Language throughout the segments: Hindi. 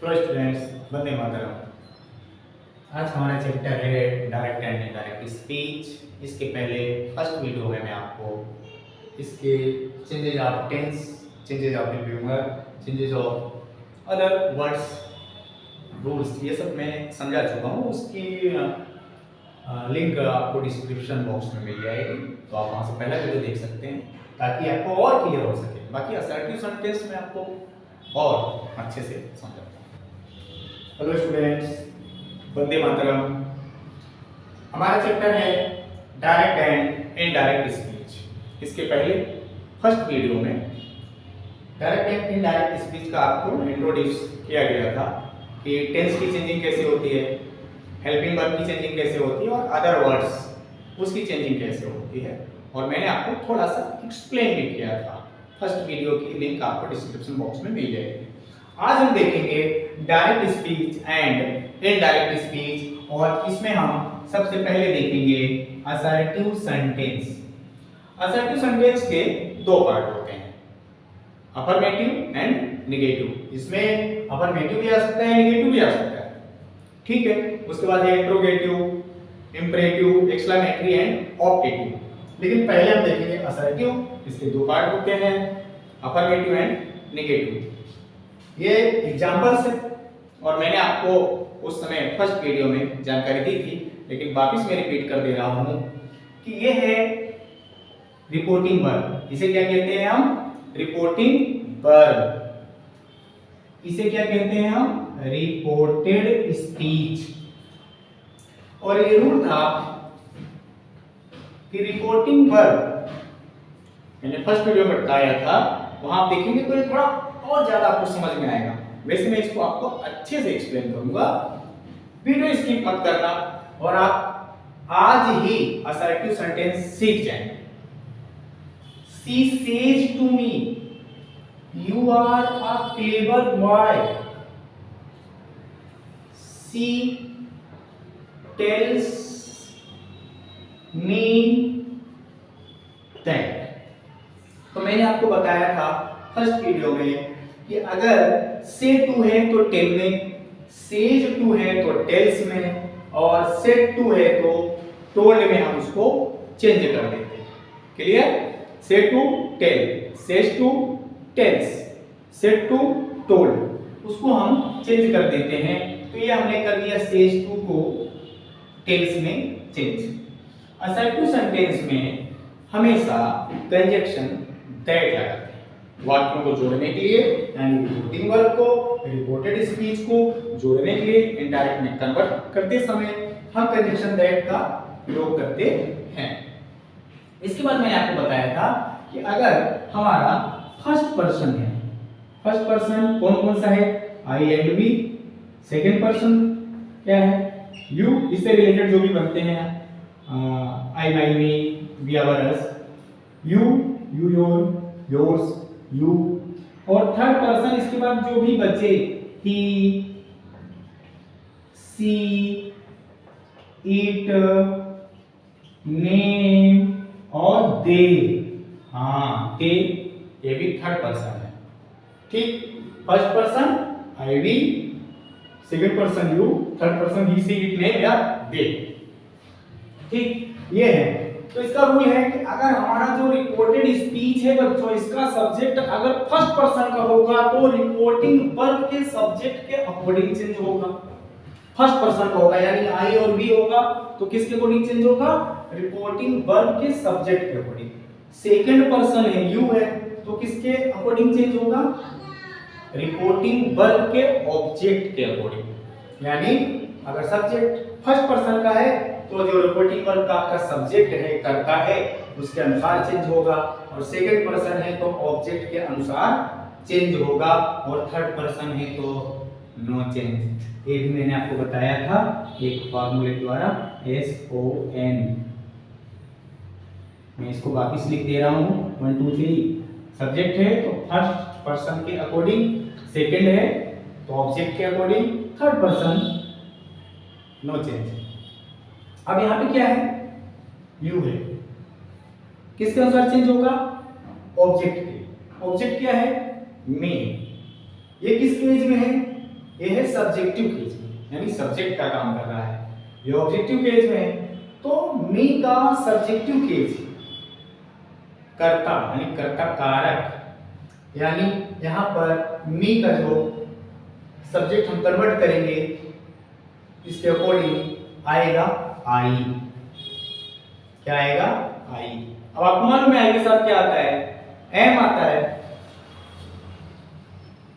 Hello students, Vande Mataram. आज हमारा चैप्टर है डायरेक्ट एंड इनडायरेक्ट स्पीच। इसके पहले फर्स्ट वीडियो में मैं आपको इसके changes of tense, changes of humour, changes of other words, rules, ये सब मैं समझा चुका हूँ। उसकी लिंक आपको डिस्क्रिप्शन बॉक्स में मिल जाएगी, तो आप वहाँ से पहला वीडियो देख सकते हैं ताकि आपको और क्लियर हो सके। बाकी असर्टिव सेंटेंस में आपको और अच्छे से समझाता हूँ। Hello students, Vande Mataram. हमारा चैप्टर है डायरेक्ट एंड इनडायरेक्ट स्पीच। इसके पहले फर्स्ट वीडियो में डायरेक्ट एंड इनडायरेक्ट स्पीच का आपको इंट्रोड्यूस किया गया था कि टेंस की चेंजिंग कैसे होती है, हेल्पिंग वर्ब की चेंजिंग कैसे होती है और अदर वर्ड्स उसकी चेंजिंग कैसे होती है, और मैंने आपको थोड़ा सा एक्सप्लेन भी किया था। फर्स्ट वीडियो की लिंक आपको डिस्क्रिप्शन बॉक्स में मिल जाएगी। आज हम देखेंगे direct speech and indirect speech, और इसमें हम सबसे पहले देखेंगे असर्टिव सेंटेंस। असर्टिव सेंटेंस के दो पार्ट होते हैं, अफर्मेटिव एंड नेगेटिव। इसमें अफर्मेटिव भी आ सकता है, नेगेटिव भी आ सकता है, ठीक है। उसके बाद है interrogative, imperative, exclamatory and optative. लेकिन पहले हम देखेंगे असर्टिव। इसके दो पार्ट होते हैं, अफर्मेटिव एंड नेगेटिव। ये एग्जांपल्स है, और मैंने आपको उस समय फर्स्ट वीडियो में जानकारी दी थी, लेकिन वापस मैं रिपीट कर दे रहा हूं कि ये है रिपोर्टिंग वर्ब। इसे क्या कहते हैं हम? Reporting verb. इसे क्या कहते हैं हम? Reported speech. और ये रूल था कि रिपोर्टिंग वर्ब मैंने फर्स्ट वीडियो में बताया था, वहां आप देखेंगे तो ये थोड़ा और ज्यादा आपको समझ में आएगा। वैसे मैं इसको आपको अच्छे से एक्सप्लेन करूंगा, वीडियो स्किप मत करना, और आप आज ही असर्टिव सेंटेंस सीख जाएंगे। She says to me, you are a clever boy. She tells me that। तो मैंने आपको बताया था फर्स्ट वीडियो में कि अगर से टू है तो टेल में, सेज टू है तो टेल्स में, और सेड टू है तो टोल्ड में हम उसको चेंज कर देते हैं। Clear? Say to tell, says to tells, said to told, उसको हम चेंज कर देते हैं। तो ये हमने कर दिया सेज टू को टेल्स में चेंज। असर्टिव सेंटेंस में हमेशा कंजक्शन दैट लगाते हैं वाक्यों को जोड़ने के लिए, यानी रिपोर्टिंग वर्ब को, रिपोर्टेड स्पीच को जोड़ने के लिए इनडायरेक्ट में कन्वर्ट करते समय हम कंजक्शन दैट का प्रयोग करते हैं। इसके बाद मैंने आपको बताया था कि अगर हमारा फर्स्ट पर्सन है, फर्स्ट पर्सन कौन कौन सा है? I and we. Second person क्या है? यू। इससे रिलेटेड जो भी बनते हैं I, my, me, we, our, us. You, you, your, yours, you. और थर्ड पर्सन इसके बाद जो भी बचे, ही, सी, इट, नेम और दे। हाँ, दे, ये भी थर्ड पर्सन है, ठीक। First person I, we, second person you, third person he, she, it, name या दे, ठीक। ये है। तो इसका रूल है कि अगर हमारा जो रिपोर्टेड स्पीच है बच्चों, इसका सब्जेक्ट अगर फर्स्ट पर्सन का होगा तो रिपोर्टिंग वर्ब के सब्जेक्ट के अकॉर्डिंग चेंज होगा। फर्स्ट पर्सन का होगा यानी आई और वी होगा तो किसके अकॉर्डिंग चेंज होगा? रिपोर्टिंग वर्ब के सब्जेक्ट के अकॉर्डिंग। सेकंड पर्सन है, यू है, तो किसके अकॉर्डिंग चेंज होगा? रिपोर्टिंग वर्ब के ऑब्जेक्ट के अकॉर्डिंग। यानी अगर सब्जेक्ट फर्स्ट पर्सन का है तो जो रिपोर्टिंग वर्ब का आपका सब्जेक्ट है, करता है, उसके अनुसार चेंज होगा, और सेकंड पर्सन है तो ऑब्जेक्ट के अनुसार चेंज होगा, और थर्ड पर्सन है तो नो चेंज। ये भी मैंने आपको बताया था एक फॉर्मूले द्वारा, SON। मैं इसको वापस लिख दे रहा हूं, 1 2 3। सब्जेक्ट है तो फर्स्ट पर्सन के अकॉर्डिंग, सेकंड है तो ऑब्जेक्ट के according, third person no change. अब यहाँ पे क्या है? यू है, किसके अनुसार चेंज होगा? ऑब्जेक्ट के। ऑब्जेक्ट क्या है? मी। ये किस एज में है? ये है सब्जेक्टिव केस, यानी सब्जेक्ट का काम कर रहा है। ये ऑब्जेक्टिव केस में तो मी का सब्जेक्टिव केस कर्ता यानी कर्ता कारक, यानी यहां पर मी का जो सब्जेक्ट हम कन्वर्ट करेंगे इसके अकॉर्डिंग आएगा आई। क्या आएगा? आई। अब आपको मालूम है आई के साथ क्या आता है? एम आता है।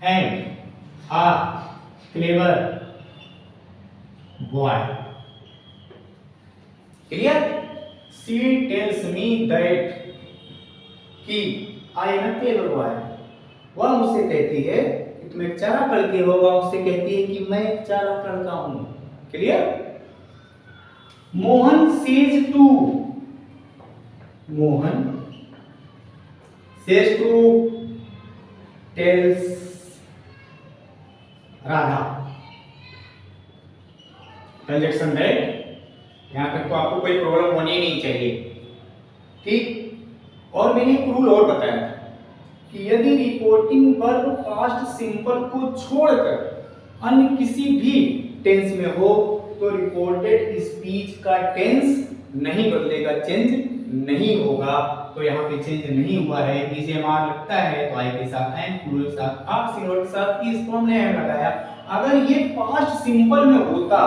Am a clever boy. Clear? She tells me that कि I am a clever boy. वह मुझसे कहती है कि तुम एक चालाक लड़के हो, वह मुझसे कहती है कि मैं एक चालाक लड़का हूं। Clear? Mohan says to, Mohan says to tells Radha. Conjunction है, यहां तक तो आपको कोई प्रॉब्लम होनी ही नहीं चाहिए। ठीक? और मैंने एक रूल और बताया था कि यदि रिपोर्टिंग वर्ब पास्ट सिंपल को छोड़कर अन्य किसी भी टेंस में हो तो रिपोर्टेड स्पीच का टेंस नहीं बदलेगा, चेंज नहीं होगा। तो यहाँ पे चेंज नहीं हुआ है, ईजेमार लगता है तो आई के साथ एम, प्लूरल के साथ आप, सिंगुलर के साथ इस को हमने एम लगाया। अगर ये पास्ट सिंपल में होता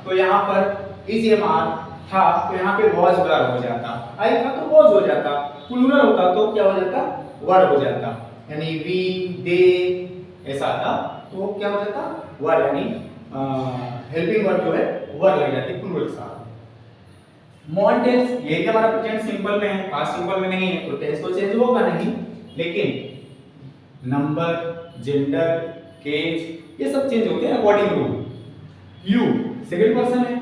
तो यहाँ पर ईजेमार था तो यहाँ पे वॉज वर्ब हो जाता, आई था तो वॉज हो जाता, प्लूरल होता तो क्या हो जाता? वर्ब हो जाता। यानी वी, दे ऐसा था तो क्या हो जाता? वर्ब, यानी हेल्पिंग वर्ब जो है वर्ब लग जाती प्लूरल के साथ। मोहन टेल्स, ये भी हमारा प्रेजेंट सिंपल में है, पास्ट सिंपल में नहीं है तो टेंस तो चेंज होगा नहीं, लेकिन नंबर, जेंडर, केस ये सब चेंज होते हैं according to you. Second person है,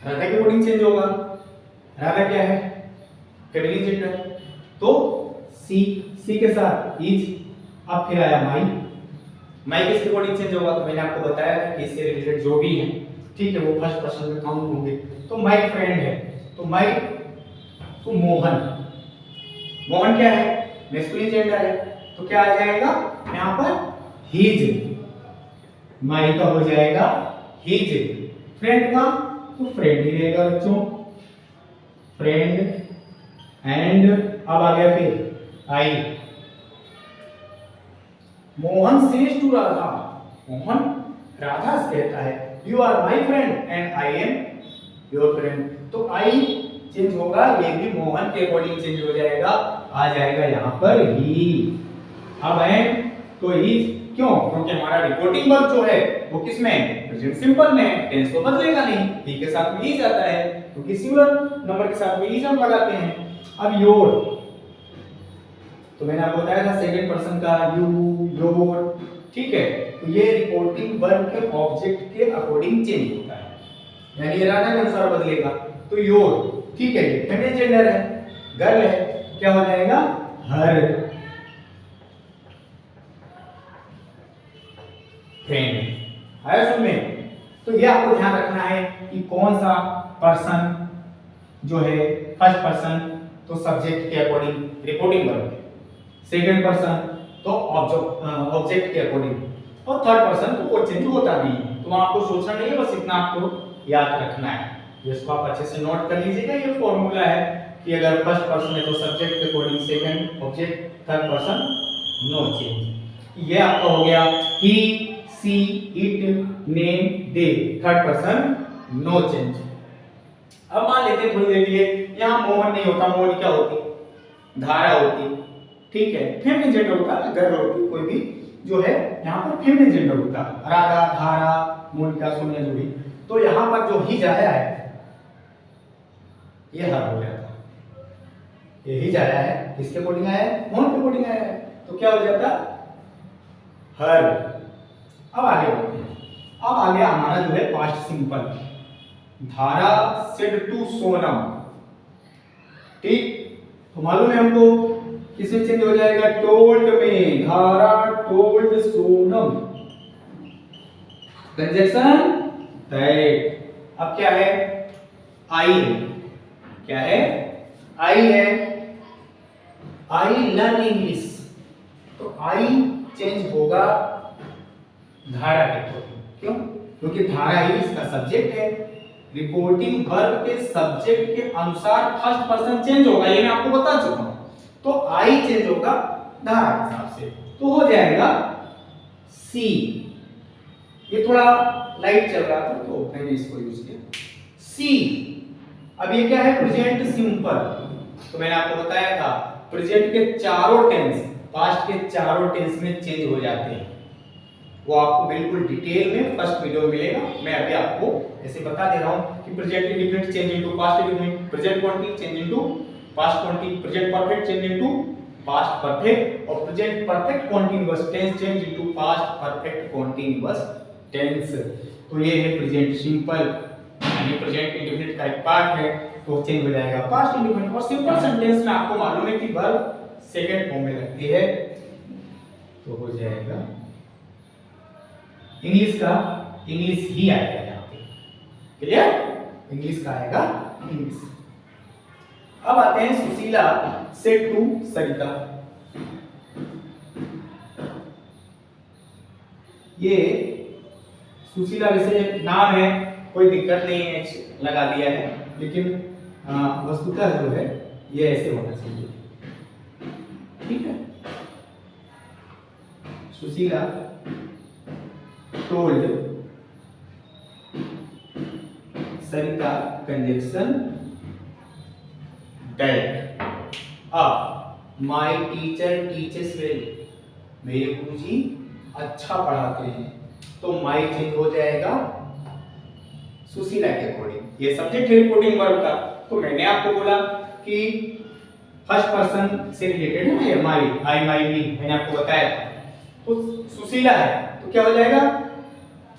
राधा के अकॉर्डिंग चेंज होगा। राधा क्या है? फेमिनिन जेंडर, तो सी के साथ इज, अब फिर आया माई, माई किसके अकॉर्डिंग चेंज होगा? तो मैंने आपको बताया था कि इससे रिलेटेड जो भी है, ठीक है, वो फर्स्ट पर्सन में काउंट होंगे। तो माई फ्रेंड है तो माई, तो मोहन, मोहन क्या है? मैस्कुलिन जेंडर है तो क्या आ जाएगा यहाँ पर? हिज। माई का हो जाएगा हिज। फ्रेंड का तो फ्रेंड ही रहेगा बच्चों, फ्रेंड। एंड अब आ गया फिर I. Mohan says to Radha, Mohan Radha से कहता है you are my friend and I am your friend. तो आई चेंज होगा, ये भी मोहन के अकॉर्डिंग चेंज हो जाएगा, आ जाएगा यहाँ पर ही। अब एम तो इज, क्यों? क्योंकि हमारा रिपोर्टिंग वर्ब जो है वो किसमें? प्रेजेंट सिंपल में, टेंस तो बदलेगा नहीं, ही के साथ में इज आता है क्योंकि सिंगुलर नंबर के साथ में इज हम लगाते हैं। अब योर, तो मैंने आपको बताया था सेकंड पर्सन का यू, योर, ठीक है। तो ये रिपोर्टिंग वर्ब के ऑब्जेक्ट के अकॉर्डिंग चेंज होता है, यानी राधा के अनुसार बदलेगा। तो योर, ठीक है, ये फेमिनिन जेंडर है, गर्ल है, क्या हो जाएगा? हर फ्रेंड। आया समझ में? तो ये आपको ध्यान रखना है कि कौन सा पर्सन जो है फर्स्ट पर्सन तो सब्जेक्ट के अकॉर्डिंग रिपोर्टिंग वर्ब है, सेकंड पर्सन तो ऑब्जेक्ट के अकॉर्डिंग, और थर्ड पर्सन तो कोई चेंज होता नहीं है। तो आपको सोचना नहीं है, बस इतना आपको याद रखना है। इसको आप अच्छे से नोट कर लीजिएगा। ये फॉर्मूला है कि अगर फर्स्ट पर्सन है तो सब्जेक्ट के according second object, third person no change. ये आपका हो गया he, she, it, name, they, third person no change. अब मान लेते हैं थोड़ी देर के लिए यहाँ मोहन नहीं होता, मोहन क्या होती? धारा होती, ठीक है, फेमिनिन जेंडर होता है, गर्ल होती, कोई भी जो है यहाँ पर फेमिनिन जेंडर होता है, राधा, धारा, मोनिका, सोनिया जो भी। तो यहाँ पर जो हिज आया है ये हर हो जाता है, ये हिज आया है, किसके अकॉर्डिंग आया है? मोहन के अकॉर्डिंग आया है, तो क्या हो जाता? हर। अब आगे बढ़ते हैं। अब आ गया हमारा जो है पास्ट सिंपल, धारा सेड टू सोनम, ठीक। तो मालूम है हमको किसमें चेंज हो जाएगा? टोल्ड में, धारा टोल्ड सोनम, कंजक्शन दैट। अब क्या है? आई है, क्या है? आई है, आई लर्न इंग्लिश, तो आई चेंज होगा धारा के अकॉर्डिंग। क्यों? क्योंकि धारा ही इसका सब्जेक्ट है। रिपोर्टिंग वर्ब के सब्जेक्ट के अनुसार फर्स्ट पर्सन चेंज होगा, ये मैं आपको बता चुका हूं। तो आई चेंज होगा धारा के हिसाब से, तो हो जाएगा सी। ये थोड़ा लाइट चल रहा था तो मैंने इसको यूज किया सी। अब ये क्या है? Present simple. तो मैंने आपको बताया था प्रेजेंट के चारों टेंस पास्ट के चारों टेंस में चेंज हो जाते हैं। वो आपको बिल्कुल डिटेल में फर्स्ट वीडियो मिलेगा। मैं अभी आपको ऐसे बता दे रहा हूं कि present indefinite change into past indefinite, present continuous change into past continuous, present perfect change into past perfect और present perfect continuous tense change into past perfect continuous tense. तो ये है प्रेजेंट सिंपल, यानी प्रेजेंट इंडेफिनिट का एक पार्ट है, तो चेंज हो जाएगा पास्ट इंडेफिनिट। और सिंपल सेंटेंस में आपको मालूम है कि वर्ब सेकंड फॉर्म में लगती है, तो हो जाएगा इंग्लिश का इंग्लिश ही आएगा यहाँ पे। क्लियर? इंग्लिश का आएगा इंग्लिश। अब आते हैं सुशीला सेड टू सरिता। ये सुशीला वैसे नाम है, कोई दिक्कत नहीं है, लगा दिया है, लेकिन वस्तुतः जो है ये ऐसे होना चाहिए। ठीक है? Sushila told Sarita conjunction that my teacher teaches well. मेरे गुरुजी अच्छा पढ़ाते हैं, तो माय चेंज हो जाएगा सुशीला के अकॉर्डिंग। ये सब्जेक्ट है रिपोर्टिंग वर्ब का। तो मैंने आपको बोला कि फर्स्ट पर्सन से रिलेटेड है ये माय, आई माय वी, मैंने आपको बताया था। तो सुशीला है तो क्या हो जाएगा?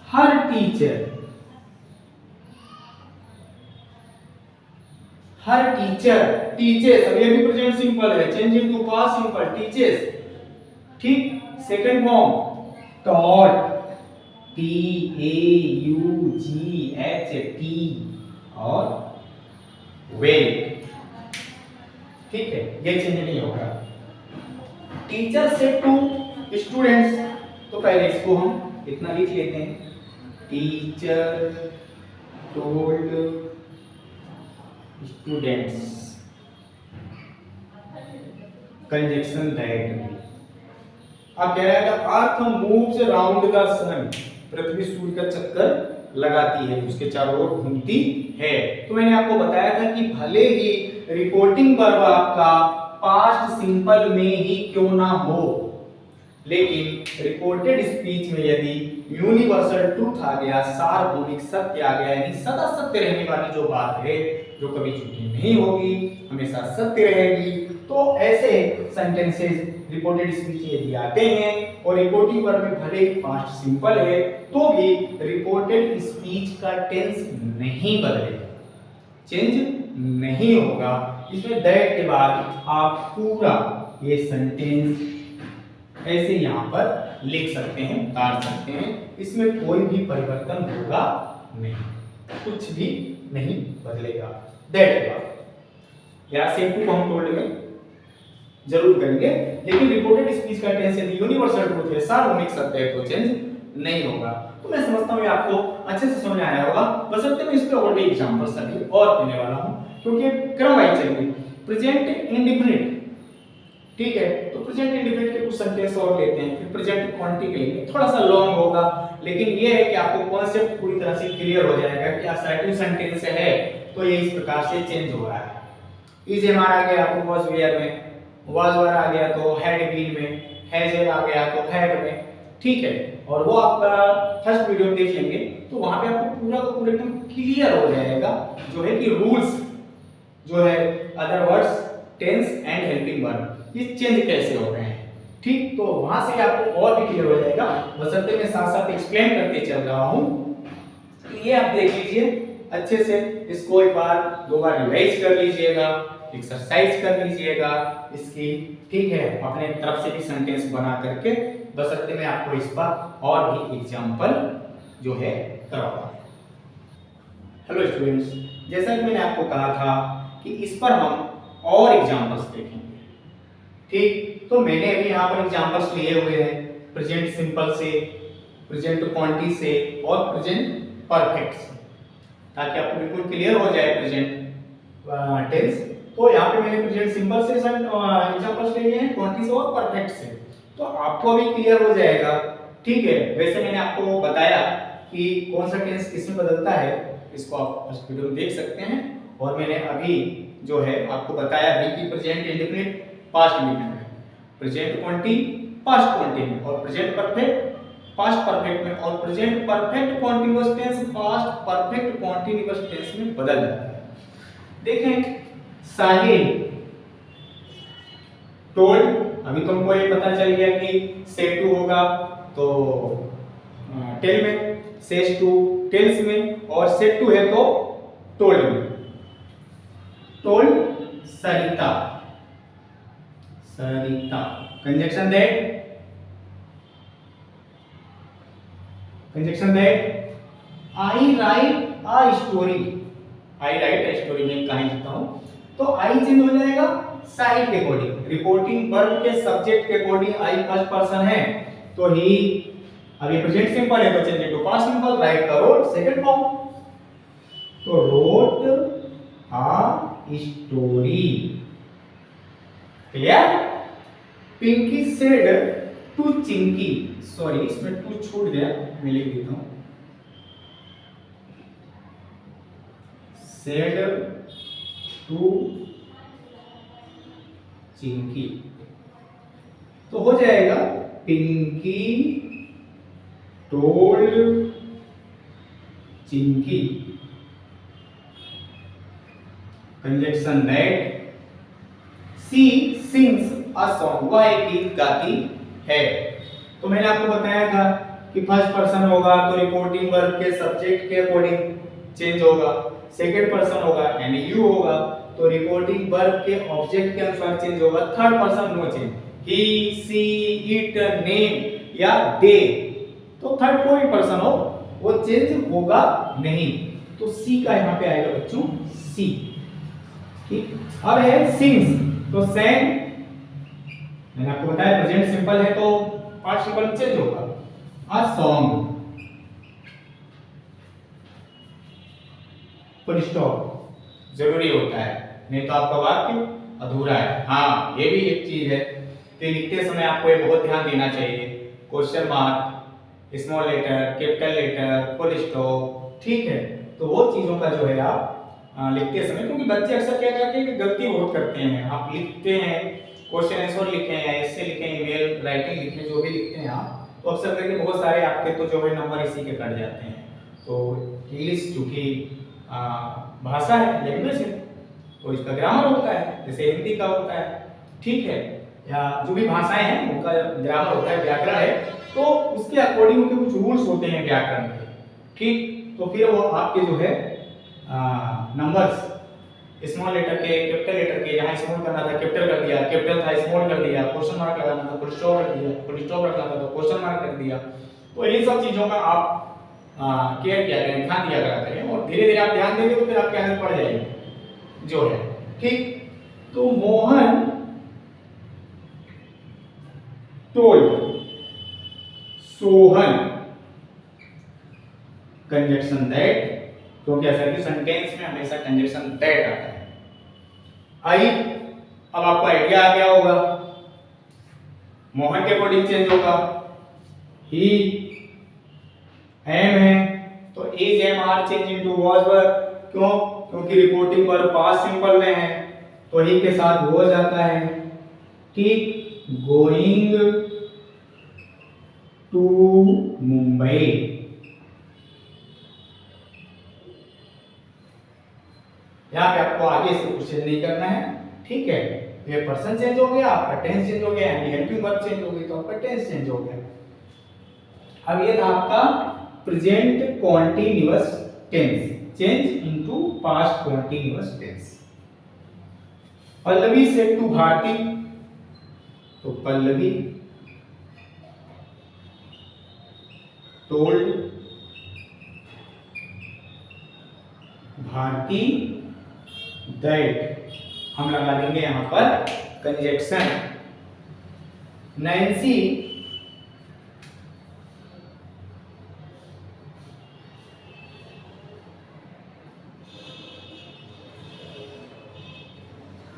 हर टीचर, हर टीचर टीचर्स। अब ये भी प्रेजेंट सिंपल है, change into past simple, teachers. ठीक? Second form taught, T A U G H T और वेल। ठीक है? ये चेंज नहीं होगा। टीचर से टू स्टूडेंट्स, तो पहले इसको हम इतना लिख लेते हैं, teacher told students conjunction that. अब कह रहा है the earth moves around the sun. पृथ्वी सूर्य का चक्कर लगाती है, उसके चारों ओर घूमती है। तो मैंने आपको बताया था कि भले ही रिपोर्टिंग वर्ब आपका पास्ट सिंपल में ही क्यों ना हो, लेकिन रिपोर्टेड स्पीच में यदि यूनिवर्सल ट्रूथ आ गया, सार्वभौमिक सत्य आ गया, यानी सदा सत्य रहने वाली जो बात है, जो कभी झूठी नहीं होगी, हमेशा सत्य रहेगी, तो ऐसे सेंटेंसेस रिपोर्टेड स्पीच में यदि आते हैं और रिपोर्टिंग वर्ब में भले ही पास्ट सिंपल है तो भी रिपोर्टेड स्पीच का टेंस नहीं बदलेगा, चेंज नहीं होगा। इसमें दैट के बाद आप पूरा ये सेंटेंस ऐसे यहाँ पर लिख सकते हैं, काट सकते हैं, इसमें कोई भी परिवर्तन होगा नहीं, कुछ भी नहीं बदलेगा। दैट के बाद या सेम टू हम टोल्ड में जरूर करेंगे, लेकिन रिपोर्टेड स्पीच का टेंस यदि यूनिवर्सल ट्रूथ है, सार्वभौमिक सत्य है, तो चेंज नहीं होगा। तो मैं समझता हूँ आपको अच्छे से समझ आया होगा। बशर्ते मैं इस पे और भी एग्जांपल्स अभी और देने वाला हूँ, क्योंकि क्रम वाइज चलेंगे। प्रेजेंट इंडेफिनिट, ठीक है, तो प्रेजेंट इंडेफिनिट के कुछ सेंटेंस और लेते हैं, फिर प्रेजेंट क्वांटिटी लेंगे, थोड़ा सा लॉन्ग होगा, लेकिन ये है कि आपको कॉन्सेप्ट पूरी तरह से क्लियर हो जाएगा कि असर्टिव सेंटेंस है तो ये इस प्रकार से चेंज हो रहा है। इज एम आ गया आपको वाज वेयर में, वाज वर आ गया तो हैड बीन में, हैज आ गया तो हैड में, ठीक है। और वो आपका फर्स्ट वीडियो में देख लेंगे तो वहां पे आपको पूरा का पूरा एकदम क्लियर हो जाएगा जो है कि रूल्स जो है other words, tense and helping verb ये चेंज कैसे हो रहे हैं, ठीक। तो वहां से आपको और भी क्लियर हो जाएगा, बशर्ते मैं साथ साथ एक्सप्लेन करते चल रहा हूं। तो ये आप देख लीजिए अच्छे से, इसको एक बार दो बार रिवाइज कर लीजिएगा, एक्सरसाइज कर लीजिएगा इसकी, ठीक है, अपने तरफ से भी सेंटेंस बना करके, बशर्ते मैं आपको इस पर और भी एग्जांपल जो है कराऊंगा। हेलो स्टूडेंट्स, जैसा कि मैंने आपको कहा था कि इस पर हम और एग्जांपल्स देखेंगे, ठीक। तो मैंने अभी यहाँ पर एग्जांपल्स लिए हुए हैं प्रेजेंट सिंपल से, प्रेजेंट क्वांटिटी से और प्रेजेंट परफेक्ट से, ताकि आपको बिल्कुल क्लियर हो जाए प्रेजेंट टेंस। तो यहाँ पे मैंने प्रेजेंट सिंपल से एग्जांपल्स लिए हैं क्वांटिटी से और परफेक्ट से, तो आपको अभी क्लियर हो जाएगा। ठीक है, वैसे मैंने आपको बताया कि कौन सा टेंस किसमें बदलता है, इसको आप फर्स्ट वीडियो में देख सकते हैं। और मैंने अभी जो है आपको बताया भी कि प्रेजेंट इंडेफिनिट पास्ट इंडेफिनिट में, प्रेजेंट क्वांटिटी पास्ट क्वांटिटी में, और प्रेजेंट परफेक्ट पास्ट परफेक्ट में, और present perfect continuous tense past perfect continuous tense में बदल जाता है। देखें, साहिल टोल्ड, अभी तुमको ये पता चल गया कि सेड टू होगा तो टेल में, सेज टू टेल्स में, और सेड टू है तो टोल्ड में। Told Sarita, Sarita conjunction that, conjunction that I right a story, I right a story में कहानी लिखता हूं, तो आई चेंज हो जाएगा साहिल के अकॉर्डिंग, रिपोर्टिंग वर्ब के सब्जेक्ट के अकॉर्डिंग आई फर्स्ट पर्सन है तो ही, अभी प्रेजेंट सिंपल है तो change to past simple, write का रोट सेकंड फॉर्म, तो wrote a story. Clear? Pinky said to Chinki, sorry इसमें टू छूट गया, मैं लिख देता हूं, सेड टू चिंकी, तो हो जाएगा Pinky told Chinki, conjunction that she sings a song, वह एक गीत गाती है। तो मैंने आपको बताया था कि फर्स्ट पर्सन होगा तो रिपोर्टिंग वर्ब के सब्जेक्ट के अकॉर्डिंग चेंज होगा, सेकंड पर्सन होगा यानी यू होगा तो रिपोर्टिंग वर्ब के ऑब्जेक्ट के अनुसार चेंज होगा, third person no change, he she it name या दे, तो थर्ड कोई पर्सन हो वो चेंज होगा नहीं, तो सी का यहां पे आएगा बच्चों सी। ठीक, अब है सिंग्स, तो सैंग, मैंने आपको बताया प्रेजेंट सिंपल है तो पास्ट सिंपल में चेंज होगा, अ सॉन्ग, फुल स्टॉप जरूरी होता है, नहीं तो आपका वाक्य अधूरा है। हाँ, ये भी एक चीज है कि लिखते समय आपको ये बहुत ध्यान देना चाहिए, question mark, small letter, capital letter, full stop, ठीक है, तो वो चीजों का जो है आप लिखते समय, क्योंकि बच्चे अक्सर क्या करते हैं कि गलती बहुत करते हैं, आप लिखते हैं क्वेश्चन आंसर लिखें या ऐसे लिखें, ईमेल राइटिंग लिखें, जो भी लिखते हैं आप, तो अक्सर करके बहुत सारे आपके तो जो है नंबर इसी के कट जाते हैं। तो इंग्लिश चूंकि भाषा है, लैंग्वेज है, तो इसका ग्रामर होता है, जैसे हिंदी का होता है, ठीक है, या जो भी भाषाएं हैं उनका ग्रामर होता है, व्याकरण है, तो उसके अकॉर्डिंग उनके कुछ रूल्स होते हैं व्याकरण के, ठीक, तो फिर वो आपके जो है नंबर्स स्मॉल लेटर के, कैपिटल लेटर के, जहां स्मॉल करना था कैपिटल कर दिया, कैपिटल था स्मॉल कर दिया, क्वेश्चन मार्क लगाना था फुल स्टॉप रख दिया, फुल स्टॉप रखना था तो क्वेश्चन मार्क रख दिया, तो इन सब चीजों का आप केयर किया करें, ध्यान दिया करा करें, और धीरे धीरे आप ध्यान देंगे तो फिर आपकी आदत पड़ जाएगी जो है, ठीक। तो Mohan told Sohan, conjunction that, क्योंकि ऐसा कि सेंटेंस में हमेशा कंजक्शन दैट आता है। आई, अब आपको आइडिया आ गया होगा, मोहन के अकॉर्डिंग चेंज होगा, ही एम है तो is am are change into was were, क्यों? क्योंकि रिपोर्टिंग वर्ब पास्ट सिंपल में है तो ही के साथ हो जाता है, ठीक। गोइंग टू मुंबई, यहाँ पे आपको आगे से कुछ नहीं करना है, ठीक है, ये पर्सन चेंज हो गया, आपका टेंस चेंज हो गया, यानी हेल्पिंग वर्ब चेंज हो गई तो आपका टेंस चेंज हो गया। अब ये था आपका present continuous tense change into past continuous tense. Pallavi said to Bharti, तो पल्लवी टोल्ड भारती दैट, हम लगा देंगे यहां पर conjunction. Nancy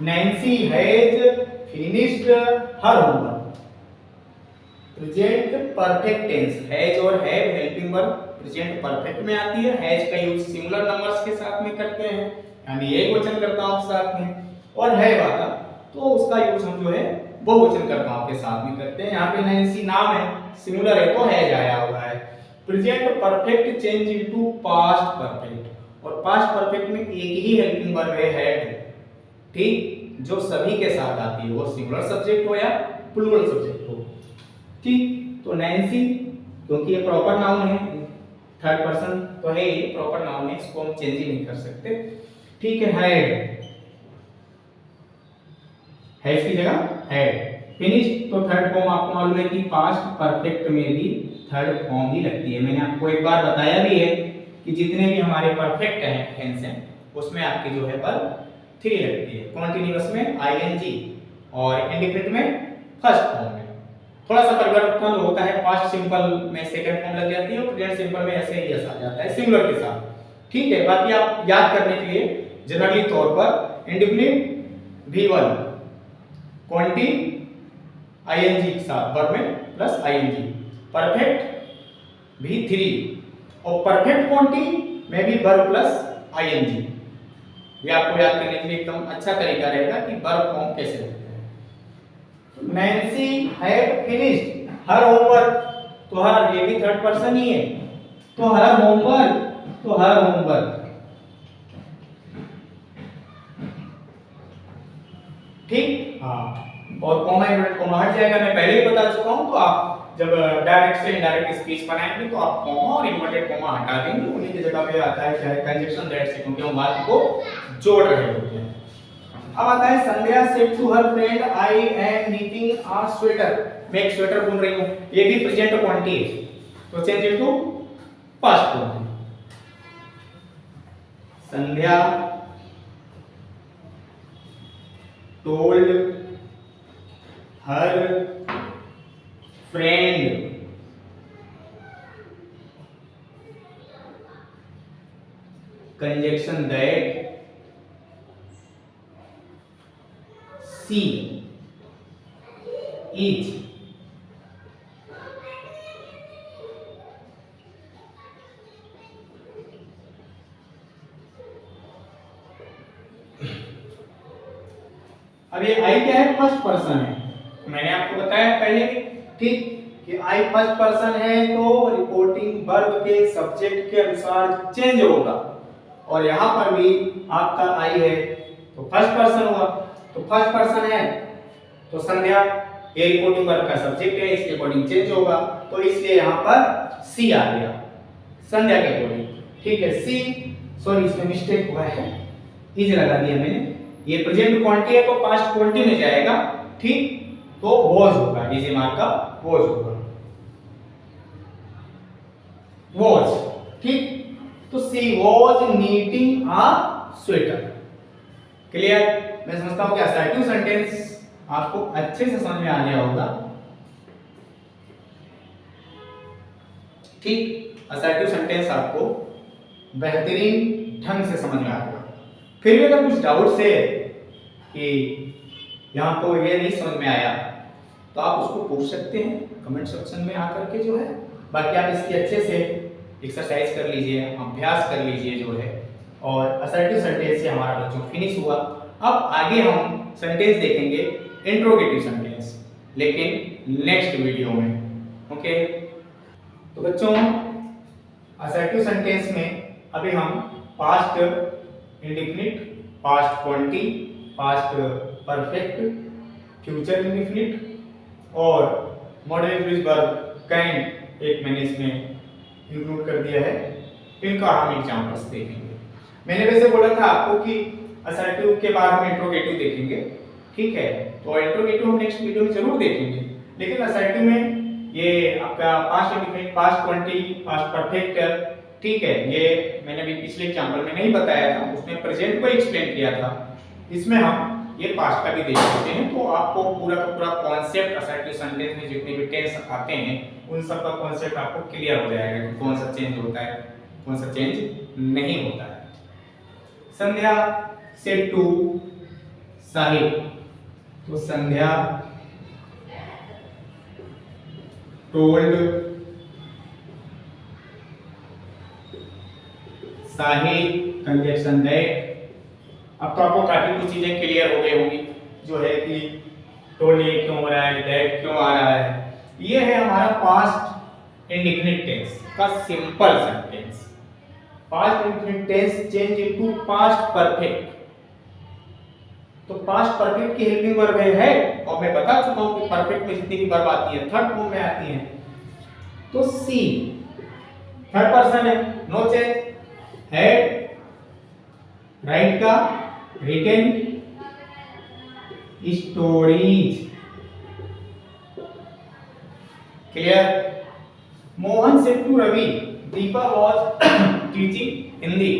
Nancy has finished her homework. Present perfect tense, has और have helping verb present perfect में आती है। हैज का यूज सिंगुलर नंबर्स के साथ में करते हैं, यानी एक वचन कर्ताओं के साथ में, और हैव आता तो उसका यूज हम जो है बहुवचन कर्ताओं के साथ में करते हैं। यहाँ पे नैन्सी नाम है, सिंगुलर है तो हैज आया हुआ है। Present perfect change into past perfect, और पास्ट परफेक्ट में एक ही हेल्पिंग वर्ब है हैड, ठीक, जो सभी के साथ आती है, वो सिंगुलर सब्जेक्ट हो या प्लूरल सब्जेक्ट हो, ठीक। तो नैन्सी क्योंकि ये प्रॉपर नाउन है, थर्ड पर्सन तो है, ये प्रॉपर नाउन है, इसको हम चेंज ही नहीं कर सकते, ठीक है। हैड, हैज की जगह हैड। फिनिश्ड तो थर्ड फॉर्म आपको मालूम है कि पास्ट परफेक्ट में भी थर्ड फॉर्म ही लगती है। मैंने आपको एक बार बताया भी है कि जितने भी हमारे परफेक्ट हैं टेंस हैं उसमें आपकी जो है वर्ब 3 लगती है। कॉन्टिन्यूअस में आईएनजी और इंडिफिनिट में फर्स्ट फॉर्म में थोड़ा सा परिवर्तन होता है। पास्ट सिंपल में सेकंड फॉर्म लग जाती है और प्रेजेंट सिंपल में ऐसे ही यस आ जाता है सिंगुलर के साथ, ठीक है। बाकी आप याद करने के लिए जनरली तौर पर इंडिफिनिट V1 क्वांटी आईएनजी के साथ वर्ब में प्लस आईएनजी, परफेक्ट V3 और परफेक्ट क्वांटी में भी वर्ब प्लस आईएनजी। ये आपको याद करने के लिए एकदम अच्छा तरीका रहेगा कि वर्ब फॉर्म कैसे होते हैं। Nancy had finished her homework, तो हर ये भी थर्ड पर्सन ही है, तो हर होमवर्क, तो हर होमवर्क, ठीक, हाँ। और कॉमा इन्वर्टेड कॉमा हट जाएगा, मैं पहले ही बता चुका हूं। तो आप जब डायरेक्ट से इनडायरेक्ट स्पीच बनाएंगे तो आप कॉमा और इन्वर्टेड कॉमा हटा देंगे, उन्हीं की जगह पे आता है क्या है कंजक्शन दैट से, क्योंकि हम बात को जोड़ रहे होते हैं। अब आता है Sandhya said to her friend I am knitting a sweater, मैं एक स्वेटर बुन रही हूं, ये भी प्रेजेंट क्वांटी है तो change it to past quantity. Sandhya told her friend conjunction that she is अब ये आई क्या है, फर्स्ट पर्सन है, मैंने आपको बताया पहले भी, ठीक, कि आई फर्स्ट पर्सन है तो रिपोर्टिंग वर्ब के सब्जेक्ट के अनुसार चेंज होगा, और यहां पर भी आपका आई है तो फर्स्ट पर्सन हुआ, तो फर्स्ट पर्सन है तो संध्या ये रिपोर्टिंग वर्ब का सब्जेक्ट है, इसके अकॉर्डिंग चेंज होगा, तो इसलिए यहां पर सी आ गया संध्या के अकॉर्डिंग, ठीक है। सी, सॉरी इसमें मिस्टेक हुआ है, इज लगा दिया मैंने, ये प्रेजेंट क्वांटी है तो पास्ट क्वांटी में जाएगा, ठीक, तो वॉज होगा, इज मार्क का वॉज होगा, वॉज, ठीक। तो she was knitting a sweater, clear. मैं समझता हूं कि असर्टिव सेंटेंस आपको अच्छे से समझ में आ गया होगा, ठीक, असर्टिव सेंटेंस आपको बेहतरीन ढंग से समझ में आ गया। फिर भी अगर कुछ डाउट्स है कि यहाँ को ये नहीं समझ में आया तो आप उसको पूछ सकते हैं कमेंट सेक्शन में आकर के जो है। बाकी आप इसकी अच्छे से एक्सरसाइज कर लीजिए, अभ्यास कर लीजिए जो है, और असर्टिव सेंटेंस से हमारा बच्चों फिनिश हुआ। अब आगे हम सेंटेंस देखेंगे इंट्रोगेटिव सेंटेंस, लेकिन नेक्स्ट वीडियो में, ओके। तो बच्चों असर्टिव सेंटेंस में अभी हम past indefinite, past क्वांटी, past perfect, future indefinite और मॉडल इंग्लिश वर्ब कैन एक मैंने इसमें इंक्लूड कर दिया है, इनका हम एग्जांपल्स देखेंगे। मैंने वैसे बोला था आपको कि असर्टिव के बाद हम इंट्रोगेटिव देखेंगे, ठीक है, तो इंट्रोगेटिव हम नेक्स्ट वीडियो में जरूर देखेंगे, लेकिन असर्टिव में ये आपका past indefinite, past क्वांटी, past perfect, ठीक है, ये मैंने भी पिछले एग्जांपल में नहीं बताया था, उसमें प्रेजेंट को एक्सप्लेन किया था, इसमें हम ये पास्ट का भी देख सकते हैं। तो आपको पूरा का पूरा कॉन्सेप्ट असर्टिव सेंटेंस में जितने भी टेंस आते हैं उन सब का कॉन्सेप्ट आपको क्लियर हो जाएगा कि कौन सा चेंज होता है, कौन सा चेंज नहीं होता है। संध्या सेड टू साहिब, तो संध्या टोल्ड साहिब कंजक्शन दैट। अब तो आपको काफी कुछ चीजें क्लियर हो गई होंगी, जो है कि टोल्ड ये क्यों हो रहा है, दैट क्यों आ रहा है। ये है हमारा पास्ट इंडेफिनिट टेंस का simple sentence. Past indefinite tense change into past perfect. तो पास्ट परफेक्ट की हेल्पिंग वर्ब है, और मैं बता चुका हूं कि परफेक्ट में जितनी भी वर्ब आती है थर्ड फॉर्म में आती है। तो सी थर्ड पर्सन है, नो चेंज। हैड राइट का written stories, clear. Mohan said to Ravi Deepa was teaching Hindi.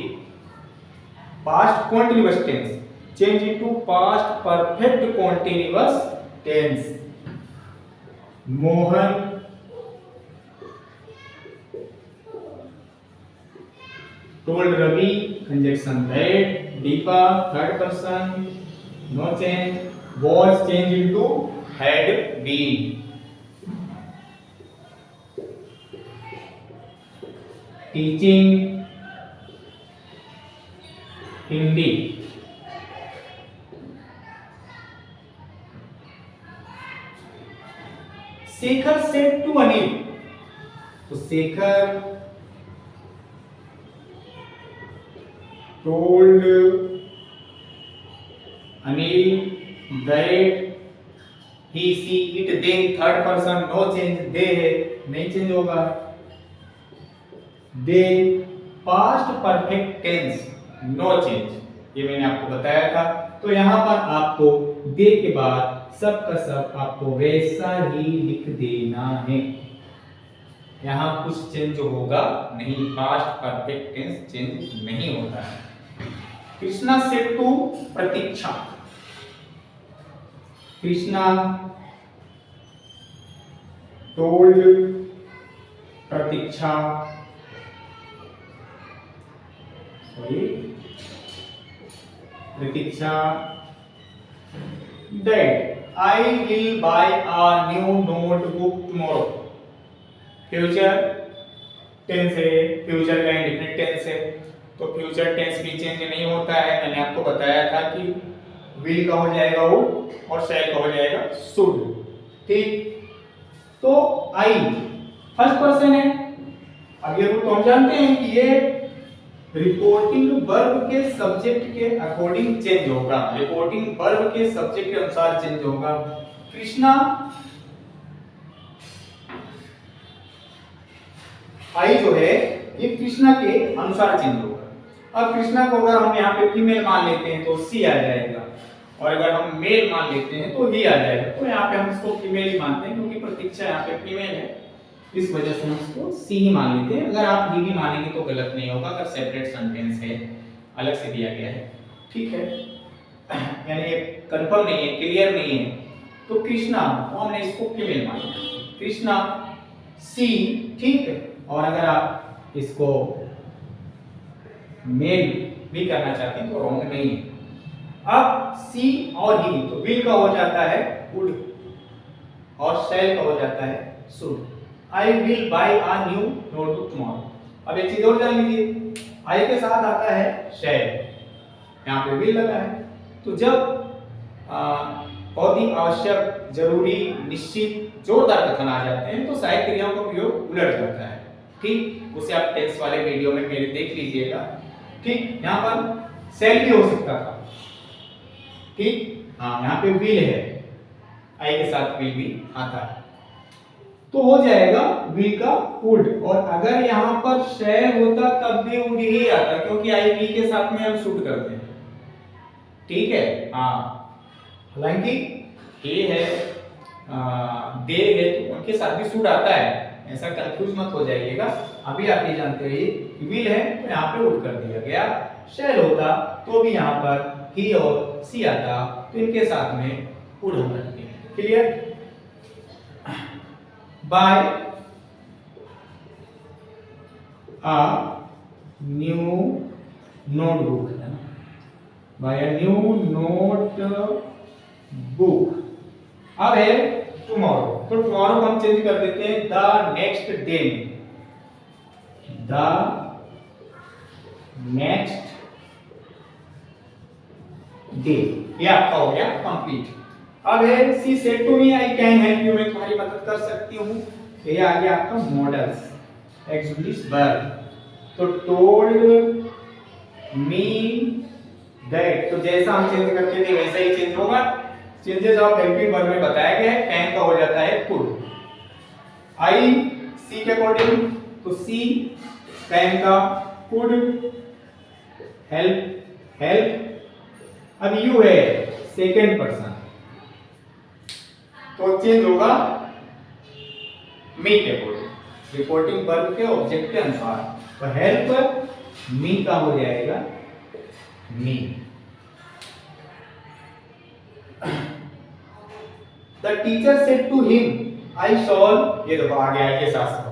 Past continuous tense change into past perfect continuous tense. Mohan told Ravi conjunction that, Deepa third person no change, was changed into had been। Teaching Hindi, Shekhar said to Anil, तो Shekhar told Anil that he she it they third person no change, they है नहीं चेंज होगा। they past perfect tense no change, ये मैंने आपको बताया था। तो यहाँ पर आपको दे के बाद सब का सब आपको वैसा ही लिख देना है, यहाँ कुछ चेंज होगा नहीं, पास्ट परफेक्ट टेंस चेंज नहीं होता है। Krishna said to Pratiksha, Krishna told Pratiksha Pratiksha that I will buy a new notebook tomorrow. Future tense है, फ्यूचर का इंडेफिनिट टेंस है, तो फ्यूचर टेंस भी चेंज नहीं होता है। मैंने आपको बताया था कि विल का हो जाएगा वुड और शैल का हो जाएगा शुड, ठीक। तो आई फर्स्ट पर्सन है। अब ये तो हम जानते हैं कि ये रिपोर्टिंग वर्ब के सब्जेक्ट के अकॉर्डिंग चेंज होगा, रिपोर्टिंग वर्ब के सब्जेक्ट के अनुसार चेंज होगा। कृष्णा आई जो है ये कृष्णा के अनुसार चेंज होगा। अब कृष्णा को अगर हम यहाँ पे फीमेल मान लेते हैं तो सी आ जाएगा, और अगर हम मेल मान लेते हैं तो ही आ जाएगा। तो यहाँ पे हम इसको फीमेल ही मानते हैं क्योंकि प्रतीक्षा यहाँ पे फीमेल है, इस वजह से हम इसको सी ही मान लेते हैं। अगर आप डी भी मानेंगे तो गलत नहीं होगा, अगर सेपरेट सेंटेंस है, अलग से दिया गया है, ठीक है, यानी ये कंफर्म नहीं है, क्लियर नहीं है। तो कृष्णा तो हमने इसको फीमेल मान लिया, कृष्णा सी, ठीक है। और अगर आप इसको मेल भी करना चाहते हैं तो रॉन्ग नहीं है। अब सी और ही, तो विल का हो जाता है वुड और शैल का हो जाता है should. I will buy a new notebook tomorrow. अब एक चीज और जान लीजिए, आई के साथ आता है शैल, यहाँ पे विल लगा है। तो जब बहुत ही आवश्यक, जरूरी, निश्चित, जोरदार कथन आ जाते हैं तो सहायक क्रियाओं का उपयोग उलट जाता है, ठीक। उसे आप टेंस वाले वीडियो में मेरे देख लीजिएगा, ठीक। यहाँ पर सेल भी हो सकता था, ठीक, हाँ, यहाँ पे विल है, आई के साथ विल भी आता है, तो हो जाएगा विल का वुड। और अगर यहाँ पर शैल होता तब भी वुड ही आता, क्योंकि आई विल के साथ में हम शूट करते हैं, ठीक है, हाँ। हालांकि ए है, दे है, तो उनके साथ भी शूट आता है, ऐसा कंफ्यूज मत हो जाइएगा। अभी आप ये जानते हो ये विल है तो यहाँ पे वुड कर दिया गया। शैल होता तो भी यहाँ पर ही और सी आता, तो इनके साथ में वुड हम रखते हैं, clear. Buy a new notebook, buy a new note book. अब है टुमारो, तो टुमारो को हम चेंज कर देते हैं द नेक्स्ट डे में, द नेक्स्ट डे। ये आपका हो गया कंप्लीट। अब है she said to me I can help you, मैं तुम्हारी मदद कर सकती हूँ। ये आ गया आपका मॉडल्स एक्सप्लिसिट वर्ब। तो टोल्ड मी दैट, तो जैसा हम चेंज करते थे वैसा ही चेंज होगा। चेंजेस ऑफ हेल्पिंग वर्ब में बताया गया है, कैन का हो जाता है कुड। आई सी के अकॉर्डिंग, तो सी कैन का कुड, हेल्प हेल्प। अब यू है सेकेंड पर्सन, तो चेंज होगा मी के अकॉर्डिंग, रिपोर्टिंग वर्ब के ऑब्जेक्ट के अनुसार। तो हेल्प मी का हो जाएगा me. The teacher said to him I shall, ये देखो आ गया है ये शास्त्र,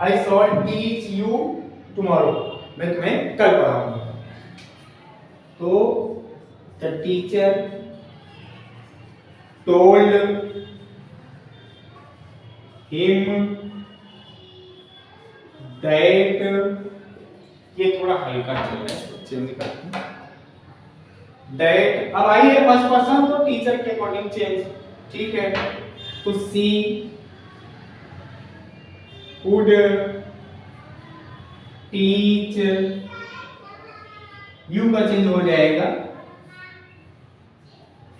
I shall teach you tomorrow, मैं तुम्हें कल पढ़ाऊंगा। तो the teacher told him that, ये थोड़ा हल्का चल रहा है, चेंज करते हैं दैट। अब आई है फर्स्ट पर्सन, तो टीचर के अकॉर्डिंग चेंज, ठीक है। तो सी वुड टीच यू का चेंज हो जाएगा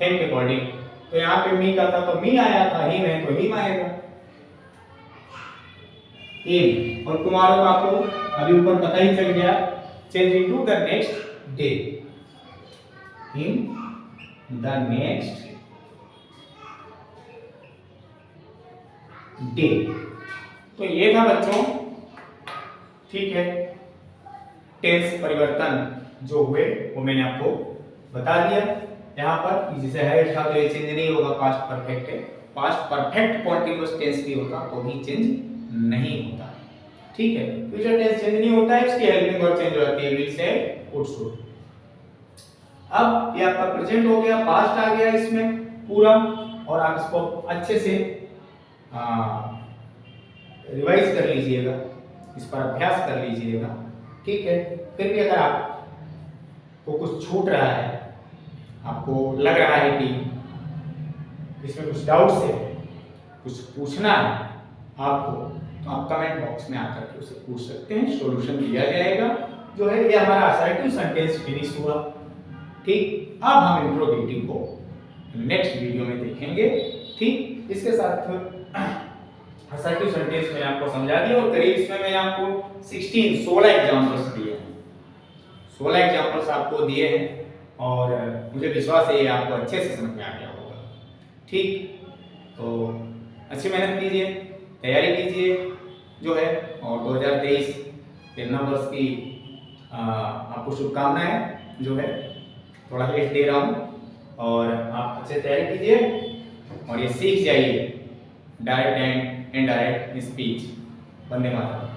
हिम के अकॉर्डिंग। तो यहाँ पे मी का था तो मी आया था, हिम है तो हिम आएगा हिम। और तुम्हारा को आपको अभी ऊपर पता ही चल गया, change into the next day, him the next day. तो ये था बच्चों, ठीक है, टेंस परिवर्तन जो हुए वो मैंने आपको बता दिया। यहाँ पर जैसे है था तो ये चेंज नहीं होगा, पास्ट परफेक्ट है, पास्ट परफेक्ट कॉन्टिन्यूअस टेंस भी होता तो भी चेंज नहीं होता, ठीक है। फ्यूचर टेंस चेंज नहीं होता है, इसकी हेल्पिंग वर्ब चेंज हो जाती है, विल से वुड शुड। अब ये आपका प्रेजेंट हो गया, पास्ट आ गया इसमें पूरा, और आप इसको अच्छे से रिवाइज कर लीजिएगा, इस पर अभ्यास कर लीजिएगा, ठीक है। फिर भी अगर आपको कुछ छूट रहा है, आपको लग रहा है कि इसमें कुछ डाउट्स है, कुछ पूछना है आपको, तो आप कमेंट बॉक्स में आकर के उसे पूछ सकते हैं, सॉल्यूशन दिया जाएगा। जो है ये हमारा असर्टिव सेंटेंस फिनिश हुआ, ठीक। अब हम इंट्रोगेटिव को नेक्स्ट वीडियो में देखेंगे, ठीक। इसके साथ असर्टिव सेंटेंस मैंने आपको समझा दिया, और करीब इसमें मैंने आपको 16 एग्जांपल्स दिए हैं, 16 एग्जांपल्स आपको दिए हैं, और मुझे विश्वास है ये आपको अच्छे से समझ में आ गया होगा, ठीक। तो अच्छी मेहनत कीजिए, तैयारी कीजिए जो है, और 2023 के नव वर्ष की आपको शुभकामनाएं जो है, थोड़ा लेट दे रहा हूँ, और आप अच्छे तैयारी कीजिए और ये सीख जाइए direct and indirect speech. Vande Mataram.